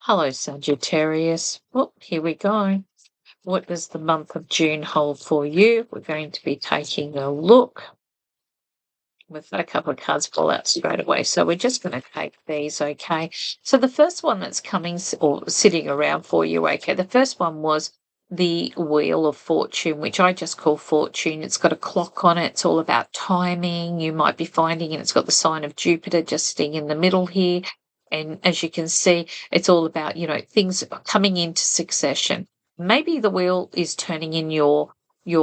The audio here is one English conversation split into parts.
Hello, Sagittarius. Well, here we go. What does the month of June hold for you? We're going to be taking a look. We've got a couple of cards fall out straight away, so we're just going to take these, okay? So the first one that's coming or sitting around for you, okay, the first one was the Wheel of Fortune, which I just call Fortune. It's got a clock on it. It's all about timing. You might be finding, and it's got the sign of Jupiter just sitting in the middle here. And as you can see, it's all about, things coming into succession. Maybe the wheel is turning in your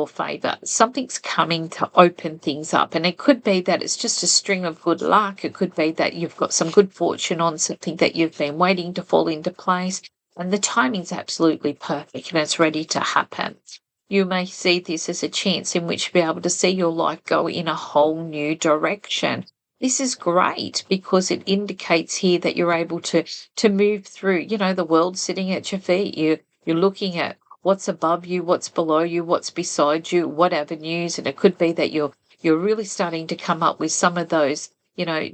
favor. Something's coming to open things up. And it could be that it's just a string of good luck. It could be that you've got some good fortune on something that you've been waiting to fall into place. And the timing's absolutely perfect and it's ready to happen. You may see this as a chance in which to be able to see your life go in a whole new direction. This is great because it indicates here that you're able to move through, the world sitting at your feet. You're looking at what's above you, what's below you, what's beside you, what avenues, and it could be that you're really starting to come up with some of those,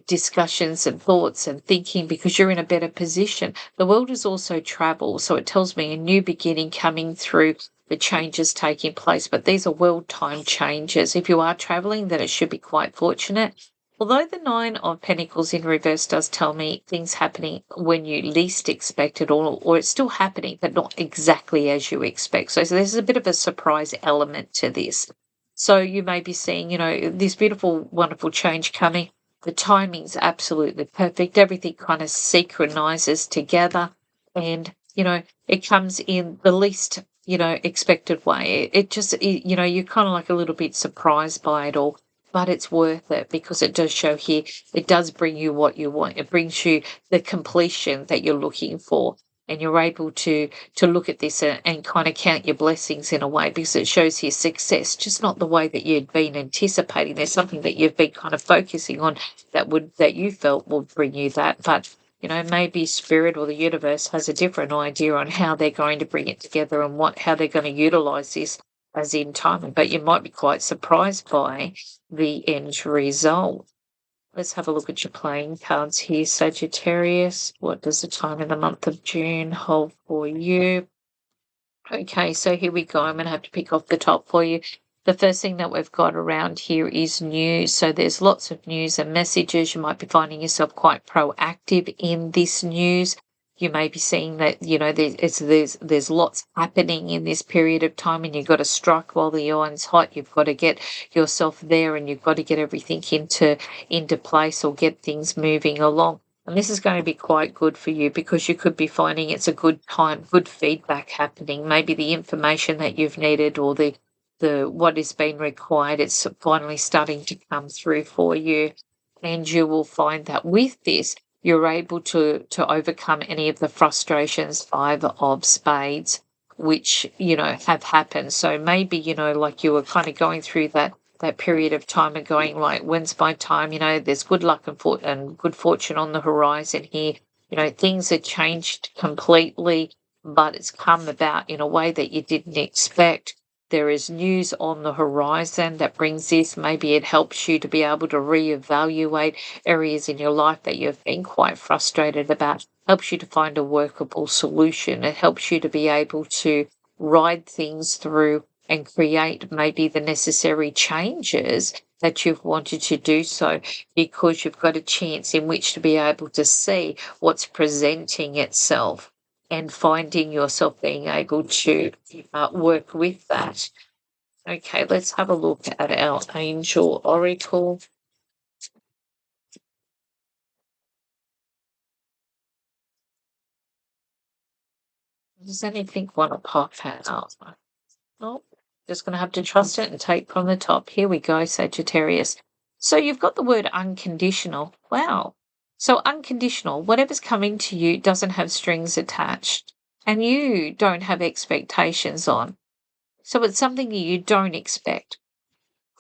discussions and thoughts and thinking because you're in a better position. The world is also travel, so it tells me a new beginning coming through, the changes taking place, but these are world time changes. If you are traveling, then it should be quite fortunate. Although the Nine of Pentacles in reverse does tell me things happening when you least expect it, or it's still happening, but not exactly as you expect. So there's a bit of a surprise element to this. So you may be seeing, this beautiful, wonderful change coming. The timing's absolutely perfect. Everything kind of synchronizes together and, it comes in the least, expected way. It just, you're kind of like a little bit surprised by it all, but it's worth it because it does show here, it does bring you what you want. It brings you the completion that you're looking for. And you're able to look at this and kind of count your blessings in a way because it shows here success, just not the way that you'd been anticipating. There's something that you've been kind of focusing on that you felt would bring you that. But maybe spirit or the universe has a different idea on how they're going to bring it together and how they're going to utilize this as in time. But you might be quite surprised by the end result. Let's have a look at your playing cards here, Sagittarius. What does the time in the month of June hold for you? Okay, so here we go. I'm going to have to pick off the top for you. The first thing that we've got around here is news. So there's lots of news and messages. You might be finding yourself quite proactive in this news. You may be seeing that, there's lots happening in this period of time and you've got to strike while the iron's hot. You've got to get yourself there and you've got to get everything into place or get things moving along. And this is going to be quite good for you because you could be finding it's a good time, good feedback happening. Maybe the information that you've needed or the what has been required, it's finally starting to come through for you. And you will find that with this, you're able to overcome any of the frustrations, Five of Spades, which, have happened. So maybe, like you were kind of going through that period of time and going like, when's my time? There's good luck and good fortune on the horizon here. Things have changed completely, but it's come about in a way that you didn't expect. There is news on the horizon that brings this. Maybe it helps you to be able to reevaluate areas in your life that you've been quite frustrated about, helps you to find a workable solution. It helps you to be able to ride things through and create maybe the necessary changes that you've wanted to do so because you've got a chance in which to be able to see what's presenting itself and finding yourself being able to work with that. Okay, let's have a look at our angel oracle. Does anything want to pop out? Nope. Just going to have to trust it and take from the top. Here we go, Sagittarius. So you've got the word unconditional. Wow. So unconditional, whatever's coming to you doesn't have strings attached and you don't have expectations on. So it's something that you don't expect.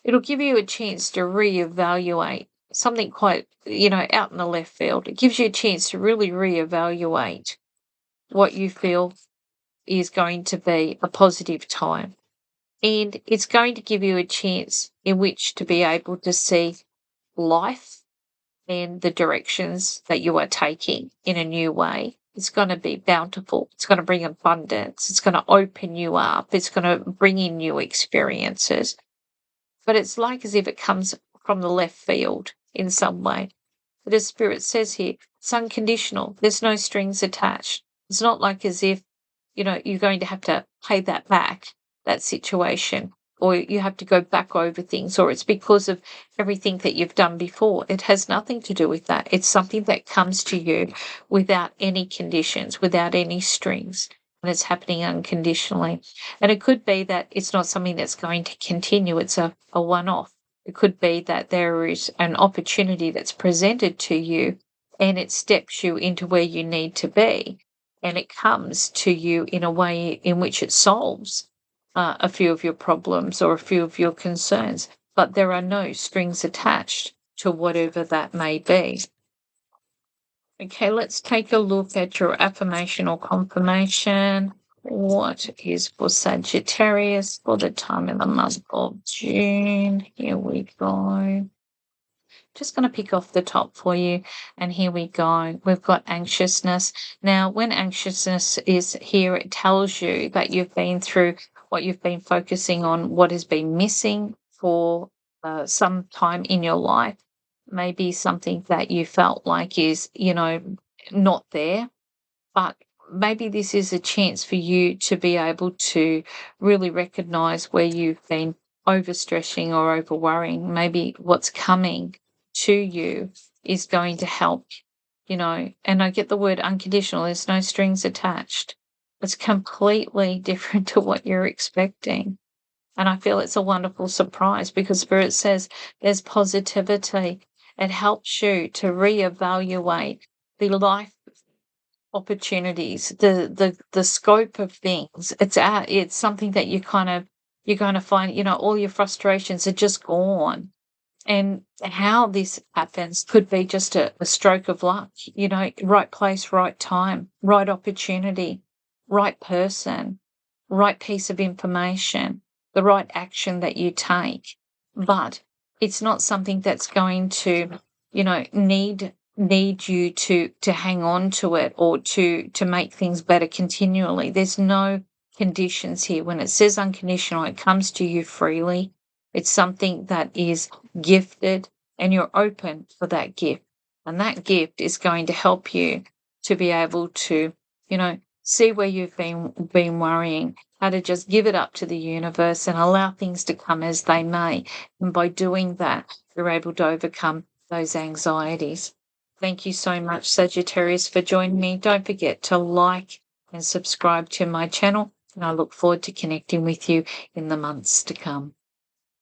It'll give you a chance to reevaluate something quite, out in the left field. It gives you a chance to really reevaluate what you feel is going to be a positive time. And it's going to give you a chance in which to be able to see life and the directions that you are taking in a new way. It's going to be bountiful. It's going to bring abundance. It's going to open you up. It's going to bring in new experiences. But it's like as if it comes from the left field in some way. But as Spirit says here, it's unconditional. There's no strings attached. It's not like as if, you're going to have to pay that back, that situation, or you have to go back over things, or it's because of everything that you've done before. It has nothing to do with that. It's something that comes to you without any conditions, without any strings, and it's happening unconditionally. And it could be that it's not something that's going to continue. It's a one-off. It could be that there is an opportunity that's presented to you and it steps you into where you need to be. And it comes to you in a way in which it solves a few of your problems or a few of your concerns. But there are no strings attached to whatever that may be. Okay, let's take a look at your affirmation or confirmation. What is for Sagittarius for the time in the month of June? Here we go. Just going to pick off the top for you, and here we go. We've got anxiousness. Now, when anxiousness is here, it tells you that you've been through what you've been focusing on, what has been missing for some time in your life. Maybe something that you felt like is, not there, but maybe this is a chance for you to be able to really recognize where you've been overstressing or over worrying. Maybe what's coming to you is going to help, and I get the word unconditional. There's no strings attached. It's completely different to what you're expecting. And I feel it's a wonderful surprise because Spirit says there's positivity. It helps you to reevaluate the life opportunities, the scope of things. It's something that you're going to find, all your frustrations are just gone. And how this happens could be just a stroke of luck, right place, right time, right opportunity, right person, right piece of information, the right action that you take. But it's not something that's going to, need you to hang on to it or to make things better continually. There's no conditions here. When it says unconditional, it comes to you freely. It's something that is gifted and you're open for that gift. And that gift is going to help you to be able to, see where you've been worrying, how to just give it up to the universe and allow things to come as they may. And by doing that, you're able to overcome those anxieties. Thank you so much, Sagittarius, for joining me. Don't forget to like and subscribe to my channel, and I look forward to connecting with you in the months to come.